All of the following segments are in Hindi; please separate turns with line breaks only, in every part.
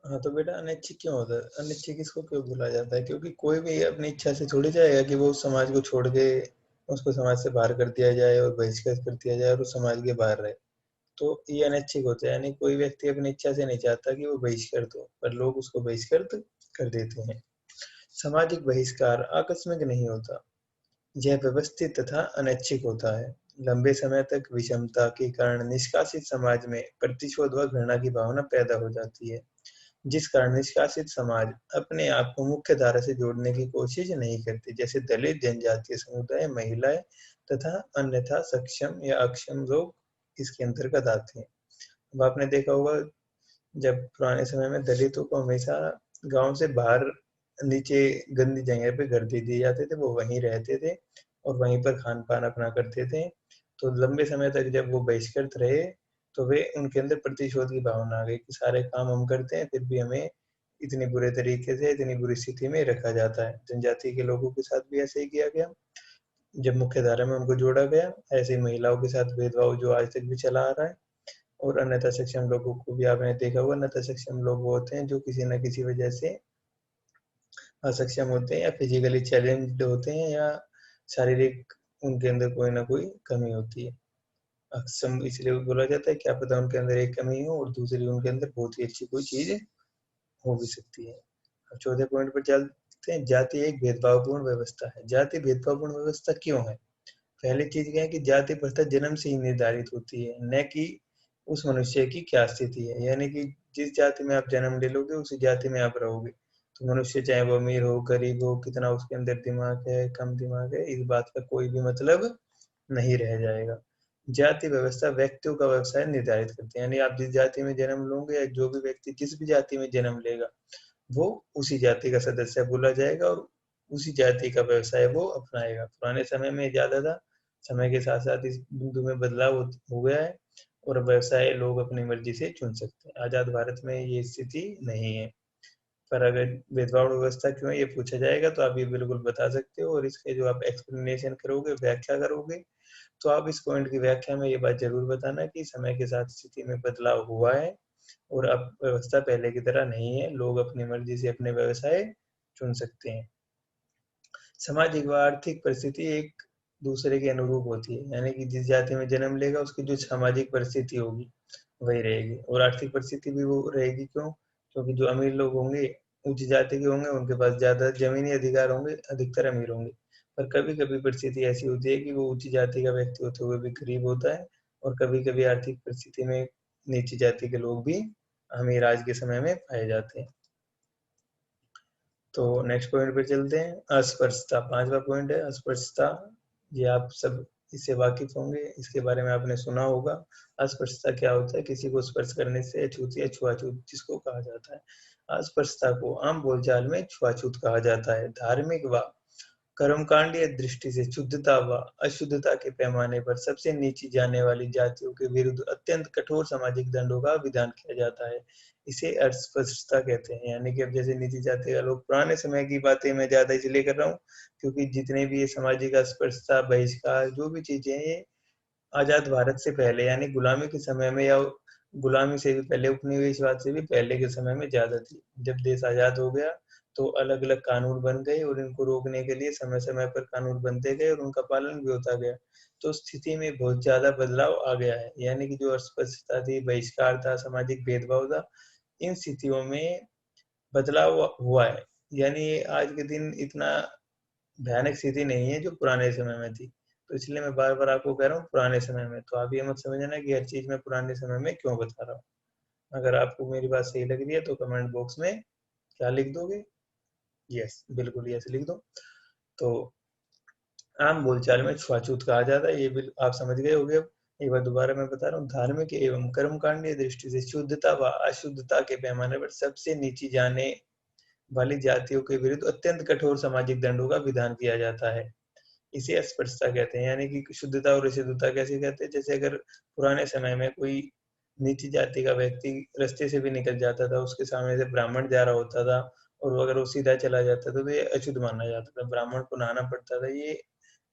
हाँ, तो बेटा अनैच्छिक क्यों होता है? अनैच्छिक इसको क्यों बोला जाता है? क्योंकि कोई भी अपनी इच्छा से थोड़ी जाएगा कि वो उस समाज को छोड़ के उसको समाज से बाहर कर दिया जाए और बहिष्कृत कर दिया जाए और उस समाज के बाहर रहे। तो ये अनैच्छिक होता है, यानी कोई व्यक्ति अपनी इच्छा से नहीं चाहता कि वो बहिष्कृत हो, पर लोग उसको बहिष्कृत कर देते हैं। सामाजिक बहिष्कार आकस्मिक नहीं होता, यह व्यवस्थित तथा अनैच्छिक होता है। लंबे समय तक विषमता के कारण निष्कासित समाज में प्रतिशोध व घृणा की भावना पैदा हो जाती है, जिस कारण निष्कासित समाज अपने आप को मुख्य धारा से जोड़ने की कोशिश नहीं करती, जैसे दलित, जनजातीय समुदाय, महिलाएं तथा अन्यथा सक्षम या अक्षम लोग इसके अंतर्गत आते हैं। अब आपने देखा होगा, जब पुराने समय में दलितों को हमेशा गांव से बाहर नीचे गंदी जगह पे घर दे दिए जाते थे, वो वहीं रहते थे और वहीं पर खान पान अपना करते थे। तो लंबे समय तक जब वो बहिष्कृत रहे, तो वे उनके अंदर प्रतिशोध की भावना आ गई कि सारे काम हम करते हैं, फिर भी हमें इतनी बुरे तरीके से, इतनी बुरी स्थिति में रखा जाता है। जनजाति के लोगों के साथ भी ऐसे ही किया गया, जब मुख्य धारा में उनको जोड़ा गया। ऐसे ही महिलाओं के साथ भेदभाव जो आज तक भी चला आ रहा है। और अन्यथा सक्षम लोगों को भी आपने देखा होगा, अन्यथा सक्षम लोग वो होते हैं जो किसी न किसी वजह से असक्षम होते हैं या फिजिकली चैलेंज्ड होते हैं, या शारीरिक उनके अंदर कोई ना कोई कमी होती है। अक्षम इसलिए बोला जाता है, क्या पता उनके अंदर एक कमी हो और दूसरी उनके अंदर बहुत ही अच्छी कोई चीज हो भी सकती है। अब चौथे पॉइंट पर चलते हैं, जाति एक भेदभावपूर्ण व्यवस्था है। जाति भेदभावपूर्ण व्यवस्था क्यों है? पहली चीज क्या है कि जाति प्रथा जन्म से ही निर्धारित होती है, न कि उस मनुष्य की क्या स्थिति है। यानी कि जिस जाति में आप जन्म ले लोगे उसी जाति में आप रहोगे। तो मनुष्य चाहे वो अमीर हो, गरीब हो, कितना उसके अंदर दिमाग है, कम दिमाग है, इस बात का कोई भी मतलब नहीं रह जाएगा। जाति व्यवस्था व्यक्तियों का व्यवसाय निर्धारित करती है, यानी आप जिस जाति में जन्म लोगे या जो भी व्यक्ति जिस भी जाति में जन्म लेगा, वो उसी जाति का सदस्य बोला जाएगा और उसी जाति का व्यवसाय वो अपनाएगा। पुराने समय में ज्यादा था, समय के साथ साथ इस बिंदु में बदलाव हो गया है और व्यवसाय लोग अपनी मर्जी से चुन सकते हैं। आजाद भारत में ये स्थिति नहीं है। पर अगर भेदभाव व्यवस्था क्यों है ये पूछा जाएगा तो आप ये बिल्कुल बता सकते हो, और इसके जो आप एक्सप्लेनेशन करोगे, व्याख्या करोगे, तो आप इस पॉइंट की व्याख्या में ये बात जरूर बताना कि समय के साथ स्थिति में बदलाव हुआ है और अब व्यवस्था पहले की तरह नहीं है, लोग अपनी मर्जी से अपने व्यवसाय चुन सकते हैं। सामाजिक व आर्थिक परिस्थिति एक दूसरे के अनुरूप होती है, यानी कि जिस जाति में जन्म लेगा उसकी जो सामाजिक परिस्थिति होगी वही रहेगी, और आर्थिक परिस्थिति भी वो रहेगी। क्यों? क्योंकि जो अमीर लोग होंगे, उच्च जाति के होंगे, उनके पास ज्यादा जमीनी अधिकार होंगे, अधिकतर अमीर होंगे। पर कभी कभी परिस्थिति ऐसी होती है कि वो उच्च जाति का व्यक्ति होते हुए भी गरीब होता है, और कभी कभी आर्थिक परिस्थिति में नीची जाति के लोग भी अमीर आज के समय में पाए जाते हैं। तो नेक्स्ट पॉइंट पे चलते हैं, अस्पृश्यता। पांचवा पॉइंट है अस्पृश्यता। ये आप सब इससे वाकिफ होंगे, इसके बारे में आपने सुना होगा। अस्पृश्यता क्या होता है? किसी को स्पर्श करने से अछूत या छुआछूत जिसको कहा जाता है। अस्पृश्यता को आम बोलचाल में छुआछूत कहा जाता है। धार्मिक व कर्मकांडीय दृष्टि से शुद्धता व अशुद्धता के पैमाने पर सबसे नीची जाने वाली जातियों के विरुद्ध अत्यंत कठोर सामाजिक दंडों का विधान किया जाता है। इसे अस्पृश्यता कहते हैं। यानी कि अब जैसे नीची जाति का लोग, पुराने समय की बातें मैं ज्यादा इसलिए कर रहा हूँ क्योंकि जितने भी ये सामाजिक अस्पृश्यता, बहिष्कार, जो भी चीजें हैं, ये आजाद भारत से पहले यानी गुलामी के समय में या गुलामी से भी पहले, उपनिवेशवाद से भी पहले के समय में ज्यादा थी। जब देश आजाद हो गया तो अलग अलग कानून बन गए और इनको रोकने के लिए समय समय पर कानून बनते गए और उनका पालन भी होता गया। तो स्थिति में बहुत ज्यादा बदलाव आ गया है, यानी कि जो अस्पृश्यता थी, बहिष्कार था, सामाजिक भेदभाव था, इन स्थितियों में बदलाव हुआ है। यानी आज के दिन इतना भयानक स्थिति नहीं है जो पुराने समय में थी। तो इसलिए मैं बार बार आपको कह रहा हूँ पुराने समय में, तो आप ये मत समझना कि हर चीज मैं पुराने समय में क्यों बता रहा हूँ। अगर आपको मेरी बात सही लग रही है तो कमेंट बॉक्स में क्या लिख दोगे? यस, बिल्कुल यस लिख दो। तो आम बोलचाल में छुआछूत कहा जाता है, ये भी आप समझ गए होंगे। अब एक बार दोबारा मैं बता रहा हूँ, धार्मिक एवं कर्मकांडीय दृष्टि से शुद्धता व अशुद्धता के पैमाने पर सबसे नीची जाने वाली जातियों के विरुद्ध अत्यंत कठोर सामाजिक दंडों का विधान किया जाता है। इसे अस्पृश्यता कहते हैं। यानी कि शुद्धता और अशुद्धता कैसे कहते हैं? जैसे अगर पुराने समय में कोई नीची जाति का व्यक्ति रास्ते से भी निकल जाता था, उसके सामने से ब्राह्मण जा रहा होता था और अगर वो सीधा चला जाता था तो ये अशुद्ध माना जाता था, ब्राह्मण को नहाना पड़ता था। ये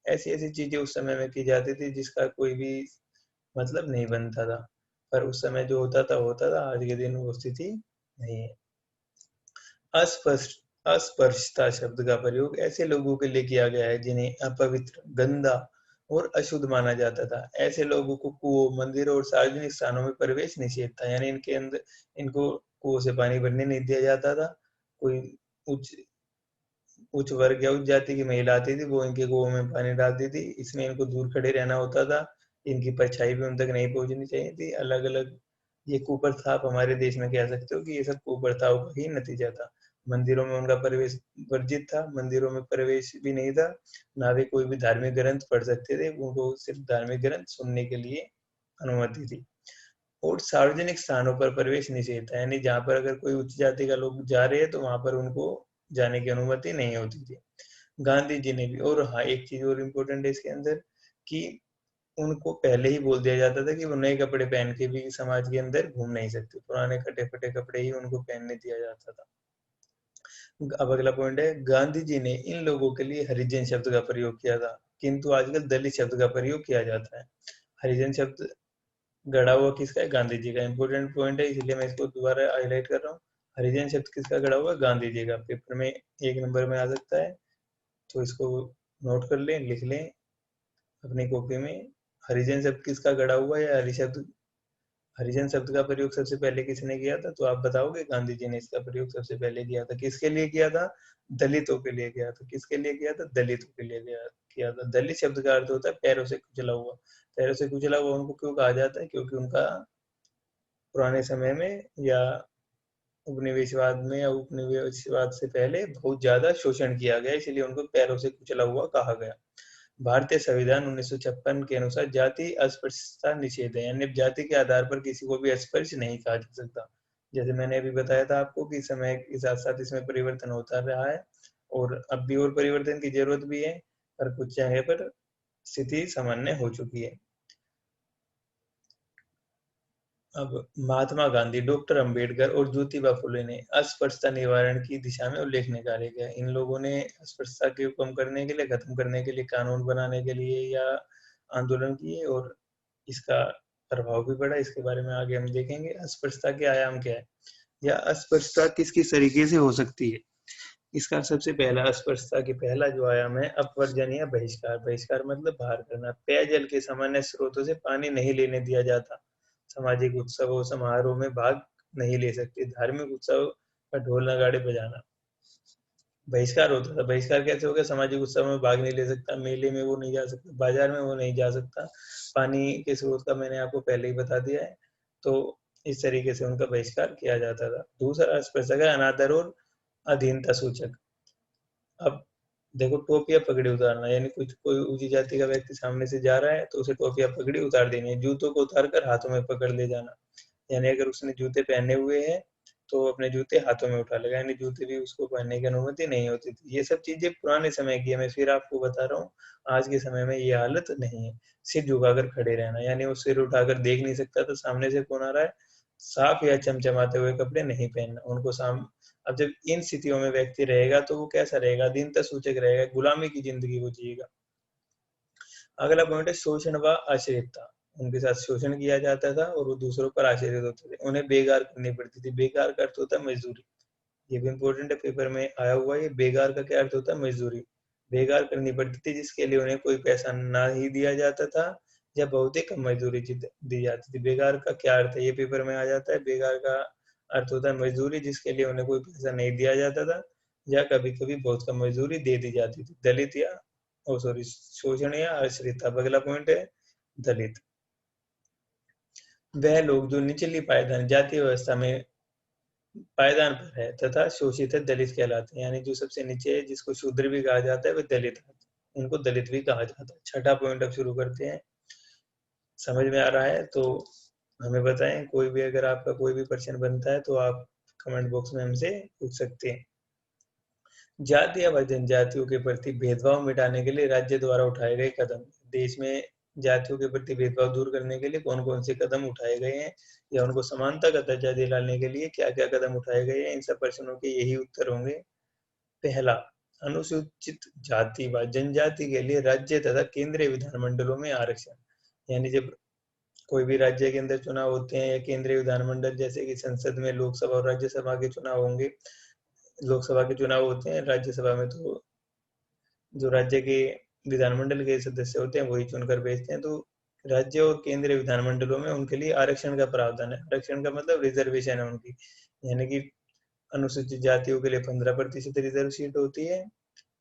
ऐसी ऐसी चीजें उस समय में की जाती थी जिसका कोई भी मतलब नहीं बनता था, पर उस समय जो होता था, आज के दिन वो स्थिति नहीं है। अस्पष्ट अस्पृश्यता शब्द का प्रयोग ऐसे लोगों के लिए किया गया है जिन्हें अपवित्र, गंदा और अशुद्ध माना जाता था। ऐसे लोगों को कुओं, मंदिरों और सार्वजनिक स्थानों में प्रवेश निषेध था, यानी इनको कुओं से पानी भरने नहीं दिया जाता था। कोई उच्च उच्च वर्ग या उच्च जाति की महिला आती थी, वो इनके कुओं में पानी डालती थी, इसमें इनको दूर खड़े रहना होता था, इनकी परछाई भी उन तक नहीं पहुंचनी चाहिए थी। अलग अलग ये कुप्रथा आप हमारे देश में कह सकते हो कि ये सब कुप्रथाओं का ही नतीजा था। मंदिरों में उनका प्रवेश वर्जित था, मंदिरों में प्रवेश भी नहीं था, ना वे कोई भी धार्मिक ग्रंथ पढ़ सकते थे, उनको सिर्फ धार्मिक ग्रंथ सुनने के लिए अनुमति थी। और सार्वजनिक स्थानों पर प्रवेश निषेध था, यानी जहाँ पर अगर कोई उच्च जाति का लोग जा रहे हैं तो वहां पर उनको जाने की अनुमति नहीं होती थी। गांधी जी ने भी, और हाँ एक चीज और इम्पोर्टेंट है इसके अंदर कि उनको पहले ही बोल दिया जाता था कि वो नए कपड़े पहन के भी समाज के अंदर घूम नहीं सकते, पुराने कटे फटे कपड़े ही उनको पहनने दिया जाता था। अब अगला पॉइंट है, गांधी जी ने इन लोगों के लिए हरिजन शब्द का प्रयोग किया था, किंतु आजकल दलित शब्द का प्रयोग किया जाता है। हरिजन शब्द गढ़ा हुआ किसका है? गांधी जी का। इंपॉर्टेंट पॉइंट है, इसलिए मैं इसको दोबारा हाईलाइट कर रहा हूँ। हरिजन शब्द किसका गढ़ा हुआ? गांधी जी का। पेपर में 1 नंबर में आ सकता है, तो इसको नोट कर लें, लिख लें अपनी कॉपी में। हरिजन शब्द किसका गढ़ा हुआ है? हरिजन शब्द का प्रयोग सबसे पहले किसने किया था? तो आप बताओगे, गांधी जी ने इसका प्रयोग सबसे पहले किया था। किसके लिए किया था? दलितों के लिए किया था। किसके लिए किया था? दलितों के लिए किया था। दलित शब्द का अर्थ होता है पैरों से कुचला हुआ। पैरों से कुचला हुआ उनको क्यों कहा जाता है? क्योंकि उनका पुराने समय में या उपनिवेशवाद में या उपनिवेशवाद से पहले बहुत ज्यादा शोषण किया गया, इसलिए उनको पैरों से कुचला हुआ कहा गया। भारतीय संविधान 1956 के अनुसार जाति अस्पृश्यता निषेध है, यानी जाति के आधार पर किसी को भी अस्पृश्य नहीं कहा जा सकता। जैसे मैंने अभी बताया था आपको कि समय के साथ साथ इसमें परिवर्तन होता रहा है, और अब भी और परिवर्तन की जरूरत भी है, पर कुछ जगह पर स्थिति सामान्य हो चुकी है। अब महात्मा गांधी, डॉक्टर अंबेडकर और ज्योतिबा फुले ने अस्पृश्यता निवारण की दिशा में उल्लेखनीय कार्य किया। इन लोगों ने अस्पृश्यता को कम करने के लिए, खत्म करने के लिए, कानून बनाने के लिए या आंदोलन किए, और इसका प्रभाव भी पड़ा। इसके बारे में आगे हम देखेंगे। अस्पृश्यता के आयाम क्या है, या अस्पृश्यता किस किस तरीके से हो सकती है। इसका सबसे पहला, अस्पृश्यता की पहला जो आयाम है, अपवर्जन या बहिष्कार। बहिष्कार मतलब बाहर करना। पेयजल के सामान्य स्रोतों से पानी नहीं लेने दिया जाता। सामाजिक उत्सवों समारोह में भाग नहीं ले सकते। धार्मिक उत्सव पर ढोल नगाड़े बजाना बहिष्कार होता था। बहिष्कार कैसे हो गया? सामाजिक उत्सव में भाग नहीं ले सकता, मेले में वो नहीं जा सकता, बाजार में वो नहीं जा सकता। पानी के स्रोत का मैंने आपको पहले ही बता दिया है। तो इस तरीके से उनका बहिष्कार किया जाता था। दूसरा अस्पृश्यता है अनादर और अधीनता सूचक। अब देखो, टोपी या पगड़ी उतारना, यानी कुछ कोई ऊंची जाति का व्यक्ति सामने से जा रहा है तो उसे टोपी या पगड़ी उतार देनी है। जूतों को उतार कर हाथों में पकड़ ले जाना, यानी अगर उसने जूते पहने हुए हैं तो अपने जूते हाथों में उठा लेगा, यानी जूते भी उसको पहनने की अनुमति नहीं होती थी। ये सब चीजें पुराने समय की है, मैं फिर आपको बता रहा हूँ। आज के समय में ये हालत नहीं है। सिर झुकाकर खड़े रहना, यानी वो सिर उठाकर देख नहीं सकता था सामने से कौन आ रहा है। साफ या चमचमाते हुए कपड़े नहीं पहनना उनको साम अब जब इन स्थितियों में व्यक्ति रहेगा तो वो कैसा रहेगा? दीनता सूचक रहेगा, गुलामी की जिंदगी वो जिएगा। अगला पॉइंट है शोषण व आश्रितता। उनके साथ शोषण किया जाता था और वो दूसरों पर आश्रित होते थे, उन्हें बेगार करनी पड़ती थी। बेगार का अर्थ होता है मजदूरी। ये भी इम्पोर्टेंट है, पेपर में आया हुआ है। बेगार का क्या अर्थ होता है? मजदूरी। बेगार करनी पड़ती थी जिसके लिए उन्हें कोई पैसा ना ही दिया जाता था, या बहुत ही कम मजदूरी दी जाती थी। बेगार का क्या अर्थ है? ये पेपर में आ जाता है। बेगार का अर्थ होता है मजदूरी जिसके लिए उन्हें कोई पैसा नहीं दिया जाता था, या कभी कभी बहुत कम मजदूरी दे दी जाती थी। दलित या ओ सॉरी शोषण या आश्रित। अब अगला पॉइंट है दलित। वह लोग जो निचली पायदान जाति व्यवस्था में पायदान पर है तथा शोषित है, दलित कहलाते हैं। यानी जो सबसे नीचे है, जिसको शूद्र भी कहा जाता है, वह दलित है, उनको दलित भी कहा जाता है। छठा पॉइंट अब शुरू करते हैं। समझ में आ रहा है तो हमें बताएं। कोई भी अगर आपका कोई भी प्रश्न बनता है तो आप कमेंट बॉक्स में हमसे पूछ सकते हैं। जाति व जनजातियों के प्रति भेदभाव मिटाने के लिए राज्य द्वारा उठाए गए कदम। देश में जातियों के प्रति भेदभाव दूर करने के लिए कौन कौन से कदम उठाए गए हैं, या उनको समानता का दर्जा दिलाने के लिए क्या क्या कदम उठाए गए हैं, इन सब प्रश्नों के यही उत्तर होंगे। पहला, अनुसूचित जाति व जनजाति के लिए राज्य तथा केंद्रीय विधानमंडलों में आरक्षण। यानी जब कोई भी राज्य के अंदर चुनाव होते हैं या केंद्रीय विधानमंडल जैसे कि संसद में लोकसभा और राज्यसभा के चुनाव होंगे, लोकसभा के चुनाव होते हैं, राज्यसभा में तो जो राज्य के विधानमंडल के सदस्य होते हैं वही चुनकर भेजते हैं। तो राज्य और केंद्रीय विधानमंडलों में उनके लिए आरक्षण का प्रावधान है। आरक्षण का मतलब रिजर्वेशन है उनकी, यानी कि अनुसूचित जातियों के लिए 15% रिजर्व सीट होती है,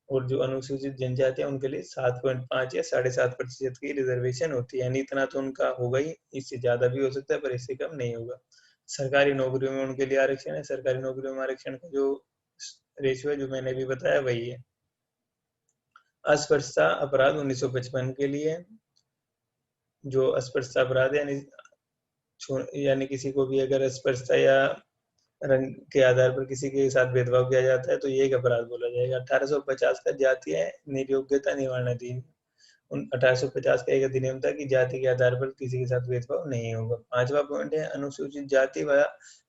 और जो अनुसूचित जनजाति है उनके लिए 7.5 या 7.5% की रिजर्वेशन होती है। यानी इतना तो उनका होगा ही, इससे ज्यादा भी हो सकता है पर इससे कम नहीं होगा। सरकारी नौकरियों में उनके लिए आरक्षण है। सरकारी नौकरियों में आरक्षण का जो रेशियो है जो मैंने भी बताया वही है। अस्पृश्यता अपराध 1955 के लिए, जो अस्पृश्यता अपराध यानी किसी को भी अगर अस्पृश्यता या रंग के आधार पर किसी के साथ भेदभाव किया जाता है तो ये एक अपराध बोला जाएगा। 1850 का जातीय निर्योग्यता निवारण अधिनियम, 1850 का एक अधिनियम था कि जाति के आधार पर किसी के साथ भेदभाव नहीं होगा। 5वां पॉइंट है अनुसूचित जाति व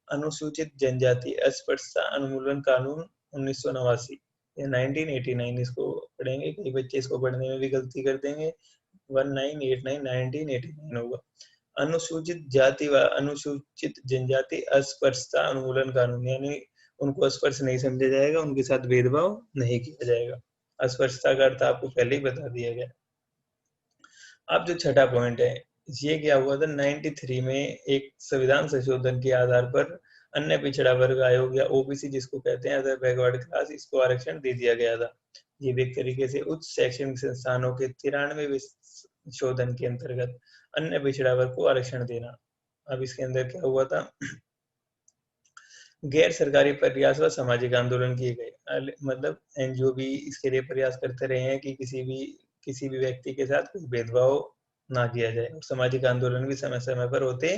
अनुसूचित जनजाति अस्पृश्यता उन्मूलन कानून 1989 या 1989, इसको पढ़ेंगे, कई बच्चे इसको पढ़ने में भी गलती कर देंगे, 1989 होगा। अनुसूचित जाति व अनुसूचित जनजाति अस्पृश्यता उन्मूलन कानून, यानी उनको अस्पृश नहीं समझा जाएगा, उनके साथ भेदभाव नहीं किया जाएगा। अस्पृश्यता का अर्थ आपको पहले ही बता दिया गया। अब जो छठा पॉइंट है, ये क्या हुआ था 93 में, एक संविधान संशोधन के आधार पर अन्य पिछड़ा वर्ग आयोग या ओबीसी जिसको कहते हैं, अदर बैकवर्ड क्लास, इसको आरक्षण दे दिया गया था। ये भी एक तरीके से उच्च शैक्षणिक संस्थानों के 93वें संशोधन के अंतर्गत अन्य पिछड़ा वर्ग को आरक्षण देना। अब इसके अंदर क्या हुआ था, गैर सरकारी प्रयास व सामाजिक आंदोलन किए गए, मतलब एनजीओ भी इसके लिए प्रयास करते रहे हैं कि किसी भी व्यक्ति के साथ कोई भेदभाव ना किया जाए, और सामाजिक आंदोलन भी समय समय पर होते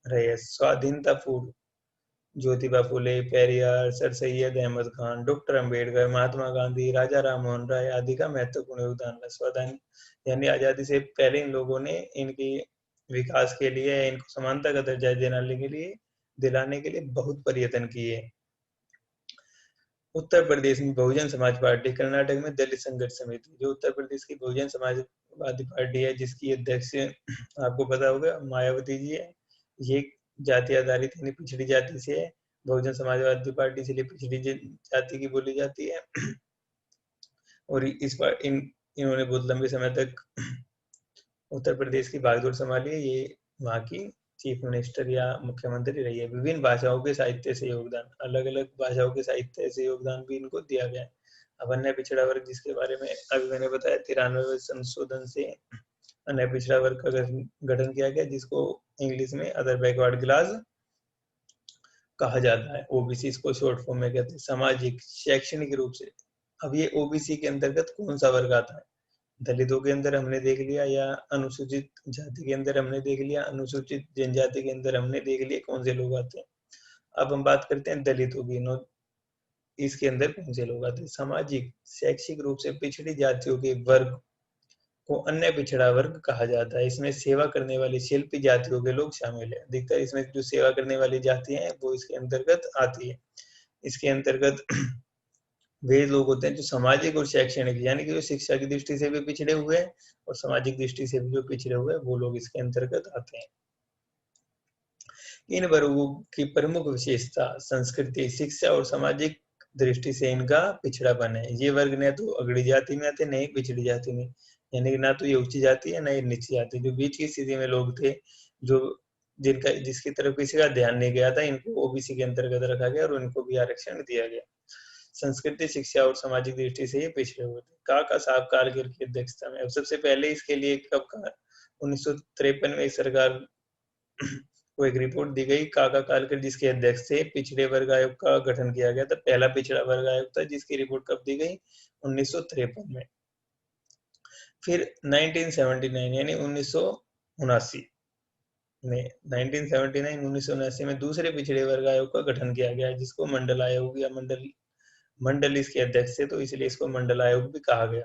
रहे। स्वाधीनता पूर्व ज्योतिबा फुले, पेरियार, सर सैयद अहमद खान, डॉक्टर अंबेडकर, महात्मा गांधी, राजा राम मोहन राय आदि का महत्वपूर्ण योगदान रहा। स्वाधीन यानी आजादी से पहले इन लोगों ने इनके विकास के लिए, इनको समानता का दर्जा दिलाने के लिए बहुत प्रयत्न किए। उत्तर प्रदेश में बहुजन समाज पार्टी, कर्नाटक में दलित संघर्ष समिति, जो उत्तर प्रदेश की बहुजन समाजवादी पार्टी है जिसकी अध्यक्ष आपको पता होगा मायावती जी है। ये जाति आधारित यानी पिछड़ी जाति से है। बहुजन समाजवादी पार्टी इसलिए पिछड़ी जाति की बोली जाती है। और इन्होंने बहुत लंबे समय तक उत्तर प्रदेश की भागदौड़ संभाली है। ये वहाँ की चीफ मिनिस्टर या मुख्यमंत्री रही है। विभिन्न भाषाओं के साहित्य से योगदान, अलग अलग भाषाओं के साहित्य से योगदान भी इनको दिया गया है। अब अन्य पिछड़ा वर्ग जिसके बारे में अभी मैंने बताया, 93वें संशोधन से अन्य पिछड़ा वर्ग का गठन किया गया, जिसको इंग्लिश में अदर बैकवर्ड क्लास कहा जाता है। ओबीसी इसको शॉर्ट फॉर्म में कहते हैं। सामाजिक शैक्षणिक रूप से, अब ये ओबीसी के अंतर्गत कौन सा वर्ग आता है, दलितों के अंदर हमने देख लिया, या अनुसूचित जाति के अंदर हमने देख लिया, अनुसूचित जनजाति के अंदर हमने देख लिया कौन से लोग आते हैं। अब हम बात करते हैं दलितों की, इसके अंदर कौन से लोग आते हैं। सामाजिक शैक्षिक रूप से पिछड़ी जातियों के वर्ग को अन्य पिछड़ा वर्ग कहा जाता है। इसमें सेवा करने वाली शिल्पी जातियों के लोग शामिल है। अधिकतर इसमें जो सेवा करने वाली जातियां हैं वो इसके अंतर्गत आती है। इसके अंतर्गत वे लोग होते हैं जो सामाजिक और शैक्षणिक, यानी कि जो शिक्षा की दृष्टि से भी पिछड़े हुए हैं और सामाजिक दृष्टि से भी जो पिछड़े हुए हैं, वो लोग इसके अंतर्गत आते हैं। इन वर्गों की प्रमुख विशेषता संस्कृति, शिक्षा और सामाजिक दृष्टि से इनका पिछड़ापन है। ये वर्ग न तो अगड़ी जाति में आते, नहीं पिछड़ी जाति में, यानी कि ना तो ये उच्च जाति है ना ये नीची जाति, जो बीच की स्थिति में लोग थे, जो जिसकी तरफ किसी का ध्यान नहीं गया था, इनको ओबीसी के अंतर्गत रखा गया और इनको भी आरक्षण दिया गया। संस्कृति, शिक्षा और सामाजिक दृष्टि से ये पिछड़े हुए थे। काका साहब कारगिल की अध्यक्षता में, अब सबसे पहले इसके लिए कब कहा, 1953 में सरकार को एक रिपोर्ट दी गई, काका कालकर जिसके अध्यक्ष से पिछड़े वर्ग आयोग का गठन किया गया था। पहला पिछड़ा वर्ग आयोग था जिसकी रिपोर्ट कब दी गई, 1953 में। फिर 1979 यानी 1979 में 1979 में दूसरे पिछड़े वर्ग आयोग का गठन किया गया, जिसको मंडल आयोग या मंडल इसके अध्यक्ष थे, तो इसलिए इसको मंडल आयोग भी कहा गया।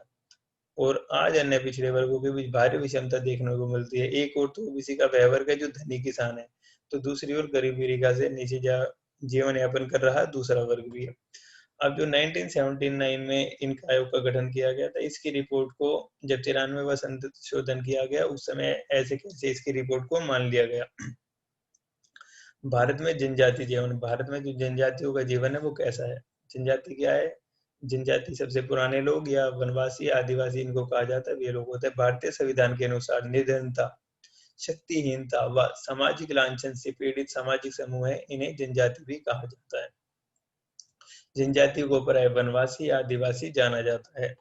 और आज अन्य पिछड़े वर्गों के बीच भारी विषमता देखने को मिलती है। एक और तो ओबीसी का वह वर्ग है जो धनी किसान है, तो दूसरी ओर गरीबी रेखा से नीचे जीवन यापन कर रहा दूसरा वर्ग भी है। अब जो 1979 में इन आयोग का गठन किया गया था, इसकी रिपोर्ट को जब 93वां संशोधन किया गया, उस समय ऐसे कैसे इसकी रिपोर्ट को मान लिया गया। भारत में जनजाति जीवन, भारत में जो जनजातियों का जीवन है वो कैसा है। जनजाति क्या है? जनजाति सबसे पुराने लोग या वनवासी आदिवासी इनको कहा जाता है। ये लोग होते हैं भारतीय संविधान के अनुसार निर्धनता, शक्तिहीनता व सामाजिक लांछन से पीड़ित सामाजिक समूह है, इन्हें जनजाति भी कहा जाता है। जनजाति को प्राय वनवासी आदिवासी जाना जाता है।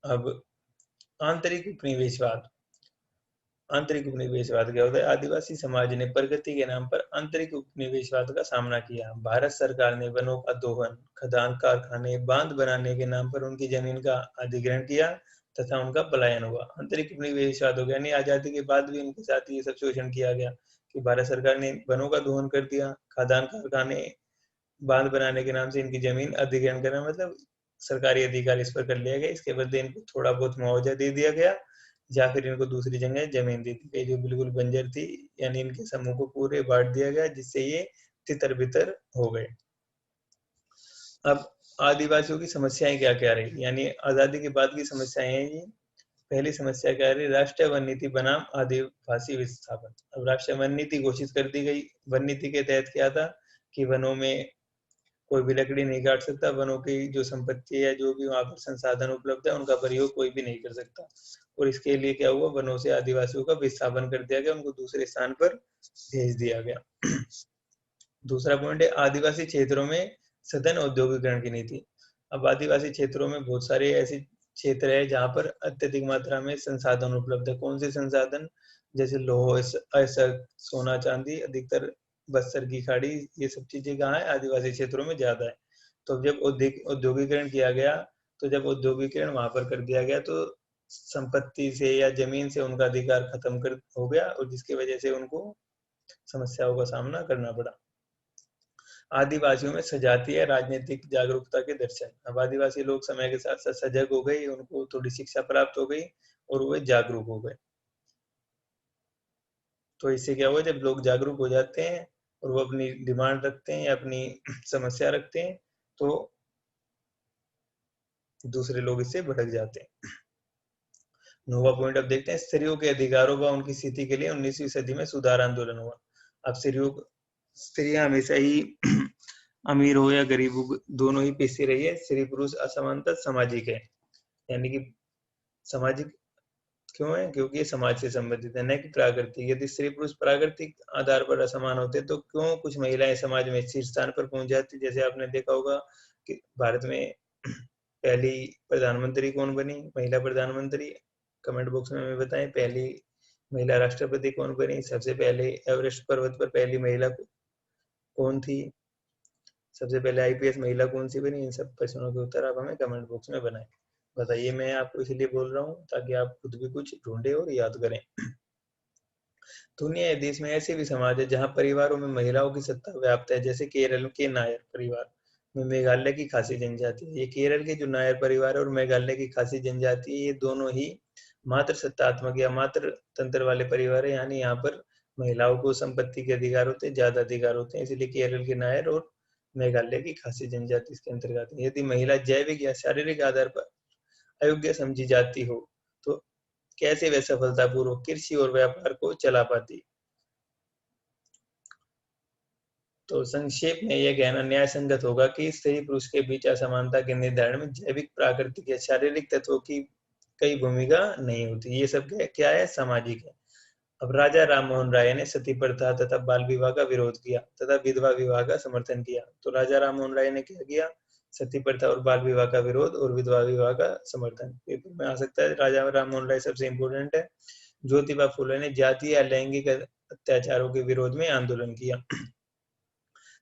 अब आंतरिक उपनिवेशवाद। आंतरिक उपनिवेशवाद क्या होता है? आदिवासी समाज ने प्रगति के नाम पर आंतरिक उपनिवेशवाद का सामना किया। भारत सरकार ने वनों का दोहन, खदान कारखाने, बांध बनाने के नाम पर उनकी जमीन का अधिग्रहण किया तथा उनका पलायन हुआ। आंतरिक उपनिवेशवाद हो गया, यानी आजादी के बाद भी उनके साथ ये सब शोषण किया गया कि भारत सरकार ने वनों का दोहन कर दिया, खदान कारखाने, बांध बनाने के नाम से इनकी जमीन अधिग्रहण करना, मतलब सरकारी अधिकार इस पर कर लिया गया। इसके बदले इनको थोड़ा बहुत मुआवजा दे दिया गया या फिर इनको दूसरी जगह जमीन दी थी जो बिल्कुल बंजर थी, यानी इनके समूह को पूरे बांट दिया गया, जिससे ये तितर बितर हो गए। अब आदिवासियों की समस्याएं क्या क्या रही, यानी आजादी के बाद की समस्याएं हैं ये। पहली समस्या क्या रही? राष्ट्रीय वन नीति बनाम आदिवासी विस्थापन। अब राष्ट्रीय वन नीति घोषित कर दी गई। वन नीति के तहत क्या था कि वनों में कोई भी लकड़ी नहीं काट सकता, वनों की जो संपत्ति है, जो भी वहां पर संसाधन उपलब्ध है, उनका प्रयोग कोई भी नहीं कर सकता। और इसके लिए क्या हुआ? वनों से आदिवासियों का विस्थापन कर दिया गया, उनको दूसरे स्थान पर भेज दिया गया। दूसरा पॉइंट है आदिवासी क्षेत्रों में सघन औद्योगिकरण की नीति। अब आदिवासी क्षेत्रों में बहुत सारे ऐसे क्षेत्र है जहाँ पर अत्यधिक मात्रा में संसाधन उपलब्ध है। कौन से संसाधन? जैसे लौह, अयस्क, सोना, चांदी, अधिकतर बस्तर की खाड़ी, ये सब चीजें कहाँ है? आदिवासी क्षेत्रों में ज्यादा है। तो जब औद्योगिकरण किया गया, तो जब औद्योगिकरण वहां पर कर दिया गया, तो संपत्ति से या जमीन से उनका अधिकार खत्म कर हो गया, और जिसकी वजह से उनको समस्याओं का सामना करना पड़ा। आदिवासियों में सजातीय राजनीतिक जागरूकता के दर्शन। अब आदिवासी लोग समय के साथ साथ सजग हो गए, उनको थोड़ी शिक्षा प्राप्त हो गई और वे जागरूक हो गए। तो इससे क्या हुआ? जब लोग जागरूक हो जाते हैं और वो अपनी डिमांड रखते हैं या अपनी समस्या रखते हैं, तो दूसरे लोग इससे भड़क जाते हैं। नोवा पॉइंट अब देखते हैं, स्त्रियों के अधिकारों व उनकी स्थिति के लिए 19वीं सदी में सुधार आंदोलन हुआ। अब स्त्रियां हमेशा ही अमीर हो या गरीब हो, दोनों ही पिछड़ी रही है। स्त्री पुरुष असमानता सामाजिक है, यानी कि सामाजिक क्यों है? क्योंकि ये समाज से संबंधित है, न कि प्राकृतिक। यदि स्त्री पुरुष प्राकृतिक आधार पर असमान होते तो क्यों कुछ महिलाएं समाज में शीर्ष स्थान पर पहुंच जाती? जैसे आपने देखा होगा कि भारत में पहली प्रधानमंत्री कौन बनी? महिला प्रधानमंत्री। कमेंट बॉक्स में हमें बताएं, पहली महिला राष्ट्रपति कौन बनी? सबसे पहले एवरेस्ट पर्वत पर पहली महिला कौन थी? सबसे पहले आईपीएस महिला कौन सी बनी? इन सब प्रश्नों के उत्तर आप हमें कमेंट बॉक्स में बनाएं, बताइए। मैं आपको इसलिए बोल रहा हूँ ताकि आप खुद भी कुछ ढूंढे और याद करें। दुनिया या देश में ऐसे भी समाज है जहाँ परिवारों में महिलाओं की सत्ता व्याप्त है, जैसे केरल के नायर परिवार में मेघालय की खासी जनजाति है। ये केरल के जो नायर परिवार है और मेघालय की खासी जनजाति है, ये दोनों ही मात्र सत्तात्मक या मात्र तंत्र वाले परिवार है, यानी यहाँ पर महिलाओं को संपत्ति के अधिकार होते हैं, ज्यादा अधिकार होते हैं, इसलिए केरल के नायर और मेघालय की खासी जनजाति इसके अंतर्गत है। यदि महिला जैविक या शारीरिक आधार पर अयोग्य समझी जाती हो, तो कैसे वह सफलतापूर्वक कृषि और व्यापार को चला पाती? तो संक्षेप में यह कहना न्याय संगत होगा कि स्त्री पुरुष के बीच असमानता के निर्धारण में जैविक, प्राकृतिक या शारीरिक तत्वों की कई भूमिका नहीं होती। ये सब क्या है? सामाजिक है। अब राजा राममोहन राय ने सती प्रथा तथा बाल विवाह का विरोध किया तथा विधवा विवाह का समर्थन किया। तो राजा राममोहन राय ने क्या किया? सती प्रथा और बाल विवाह का विरोध और विधवा विवाह का समर्थन। पेपर में आ सकता है, राजा राममोहन राय सबसे इंपोर्टेंट है। ज्योतिबा फुले ने जातीय या लैंगिक अत्याचारों के विरोध में आंदोलन किया।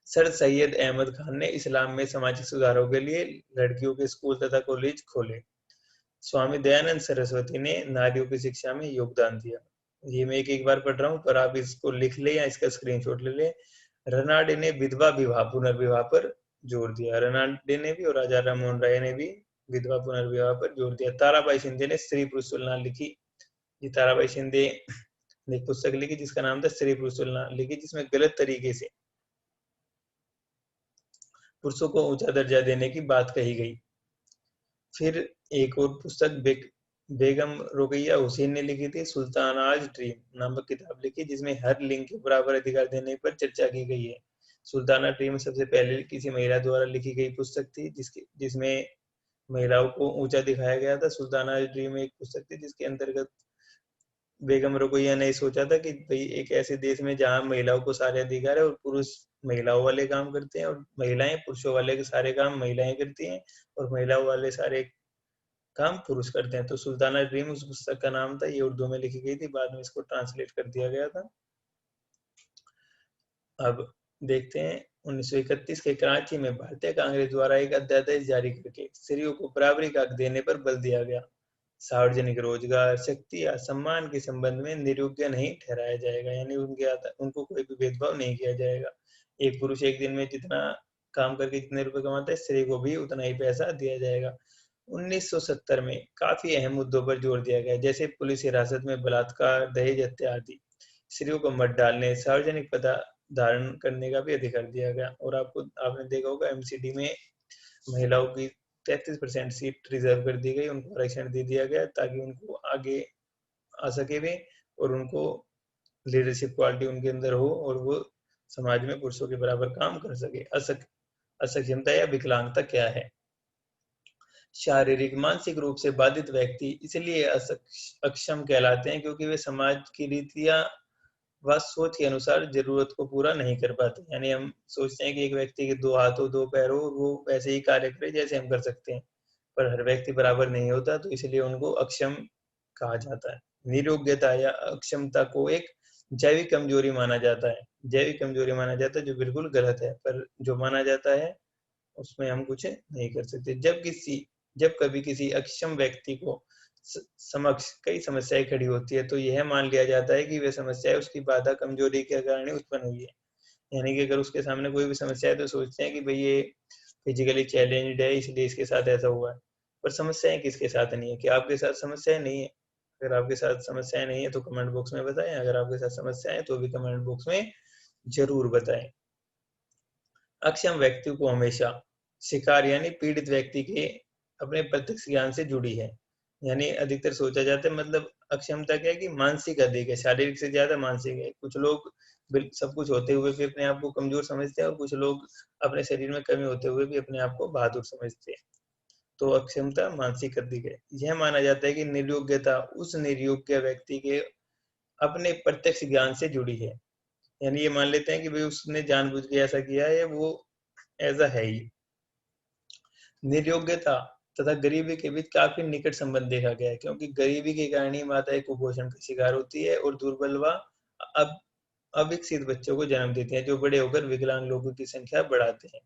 सर सैयद अहमद खान ने इस्लाम में सामाजिक सुधारों के लिए लड़कियों के स्कूल तथा कॉलेज खोले। स्वामी दयानंद सरस्वती ने नारियों की शिक्षा में योगदान दिया। ये मैं एक बार पढ़ रहा हूँ, पर आप इसको लिख ले या इसका स्क्रीनशॉट ले ले। रनाडे ने विधवा विवाह पुनर्विवाह पर जोर दिया। रनाडे ने भी और राजा राममोहन राय ने भी विधवा पुनर्विवाह पर जोर दिया। ताराबाई शिंदे ने स्त्री पुरुष तुलना लिखी। ये ताराबाई शिंदे ने एक पुस्तक लिखी जिसका नाम था स्त्री पुरुष तुलना लिखी, जिसमें गलत तरीके से पुरुषों को ऊंचा दर्जा देने की बात कही गई। फिर एक और पुस्तक बेगम रोकैया हुसैन ने लिखी थी, सुल्तानाज ड्रीम नामक किताब लिखी, जिसमें हर लिंग के बराबर अधिकार देने पर चर्चा की गई है। सुल्ताना ड्रीम सबसे पहले किसी महिला द्वारा लिखी गई पुस्तक थी जिसमें महिलाओं को ऊंचा दिखाया गया था। सुल्ताना ड्रीम एक पुस्तक थी जिसके अंतर्गत बेगम रोकैया ने सोचा था कि भाई एक ऐसे देश में जहाँ महिलाओं को सारे अधिकार है और पुरुष महिलाओं वाले काम करते हैं और महिलाएं पुरुषों वाले के सारे काम महिलाएं करती हैं और महिलाओं वाले सारे काम पुरुष करते हैं। तो सुल्ताना ड्रीम उस पुस्तक का नाम था। ये उर्दू में लिखी गई थी, बाद में इसको ट्रांसलेट कर दिया गया था। अब देखते हैं 1931 के कराची में भारतीय कांग्रेस द्वारा एक अध्यादेश जारी करके स्त्रियों को बराबरी का हक देने पर बल दिया गया। सार्वजनिक रोजगार, शक्ति या सम्मान के संबंध में निरुग्य नहीं ठहराया जाएगा, यानी उनको कोई भी भेदभाव नहीं किया जाएगा। एक पुरुष एक दिन में जितना काम करके जितने रुपए कमाता है, स्त्री को भी उतना ही पैसा दिया जाएगा। 1970 में काफी अहम मुद्दों पर जोर दिया गया, जैसे पुलिस हिरासत में बलात्कार, दहेज हत्या आदि। स्त्रियों को मत डालने, सार्वजनिक पद धारण करने का भी अधिकार दिया गया। और आपने देखा होगा एमसीडी में महिलाओं की 33% सीट रिजर्व कर दी गई, उनको आरक्षण दे दिया गया ताकि उनको आगे आ सके वे और उनको लीडरशिप क्वालिटी उनके अंदर हो और वो समाज में पुरुषों के बराबर काम कर सके। असक्षमता या विकलांगता क्या है? शारीरिक मानसिक रूप से बाधित व्यक्ति इसलिए अक्षम कहलाते हैं क्योंकि वे समाज की रीतियां व सोच के अनुसार जरूरत को पूरा नहीं कर पाते। यानी हम सोचते हैं कि एक व्यक्ति के 2 हाथ हो, 2 पैर हो और वो वैसे ही कार्य करे जैसे हम कर सकते हैं, पर हर व्यक्ति बराबर नहीं होता, तो इसलिए उनको अक्षम कहा जाता है। निरोग्यता या अक्षमता को एक जैविक कमजोरी माना जाता है। जैविक कमजोरी माना जाता है जो बिल्कुल गलत है, पर जो माना जाता है उसमें हम कुछ नहीं कर सकते। जब कभी किसी अक्षम व्यक्ति को समक्ष कई समस्याएं खड़ी होती है तो यह मान लिया जाता है कि वे समस्याएं उसकी बाधा कमजोरी के कारण उत्पन्न हुई है। यानी कि अगर उसके सामने कोई भी समस्या है तो सोचते हैं कि भाई ये फिजिकली चैलेंज्ड है इसलिए इसके साथ ऐसा हुआ है, पर समस्याएं किसके साथ नहीं है? कि आपके साथ समस्याएं नहीं है? अगर आपके साथ समस्याएं नहीं है तो कमेंट बॉक्स में बताएं, अगर आपके साथ समस्याएं तो भी कमेंट बॉक्स में जरूर बताएं। अक्षम व्यक्ति को हमेशा शिकार यानी पीड़ित व्यक्ति के अपने प्रत्यक्ष ज्ञान से जुड़ी है। यानी अधिकतर सोचा जाता है, मतलब अक्षमता क्या है कि मानसिक अधिक है, शारीरिक से ज्यादा मानसिक है। कुछ लोग सब कुछ होते हुए भी अपने आप को कमजोर समझते हैं और कुछ लोग अपने शरीर में कमी होते हुए भी अपने आप को बहादुर समझते हैं। तो अक्षमता मानसिक अधिक है। यह माना जाता है कि निर्योग्यता उस निर्योग्य व्यक्ति के अपने प्रत्यक्ष ज्ञान से जुड़ी है। यानी ये मान लेते हैं कि भाई उसने जानबूझ के ऐसा किया है, वो ऐसा है ही। निर्योग्यता तथा गरीबी के बीच काफी निकट संबंध देखा गया है, क्योंकि गरीबी के कारण ही माताएं कुपोषण का शिकार होती है और दुर्बल व अब अविकसित बच्चों को जन्म देती हैं, जो बड़े होकर विकलांग लोगों की संख्या बढ़ाते हैं।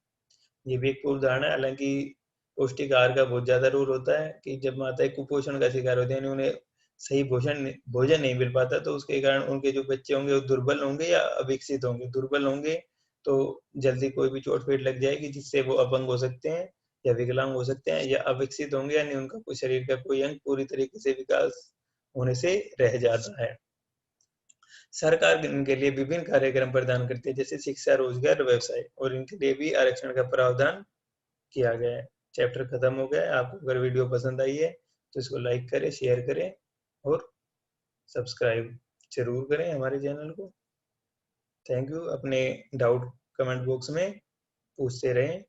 ये भी एक उदाहरण है। हालांकि पौष्टिक आहार का बहुत ज्यादा रोल होता है कि जब माताएं कुपोषण का शिकार होती है, उन्हें सही भोजन नहीं मिल पाता, तो उसके कारण उनके जो बच्चे होंगे वो दुर्बल होंगे या अविकसित होंगे। दुर्बल होंगे तो जल्दी कोई भी चोट फेट लग जाएगी जिससे वो अपंग हो सकते हैं या विकलांग हो सकते हैं, या अविकसित होंगे यानी उनका कोई शरीर का कोई अंग पूरी तरीके से विकास होने से रह जाता है। सरकार इनके लिए विभिन्न कार्यक्रम प्रदान करती है, जैसे शिक्षा, रोजगार, व्यवसाय, और इनके लिए भी आरक्षण का प्रावधान किया गया है। चैप्टर खत्म हो गया है। आपको अगर वीडियो पसंद आई है तो इसको लाइक करें, शेयर करें और सब्सक्राइब जरूर करें हमारे चैनल को। Thank you. अपने डाउट कमेंट बॉक्स में पूछते रहें।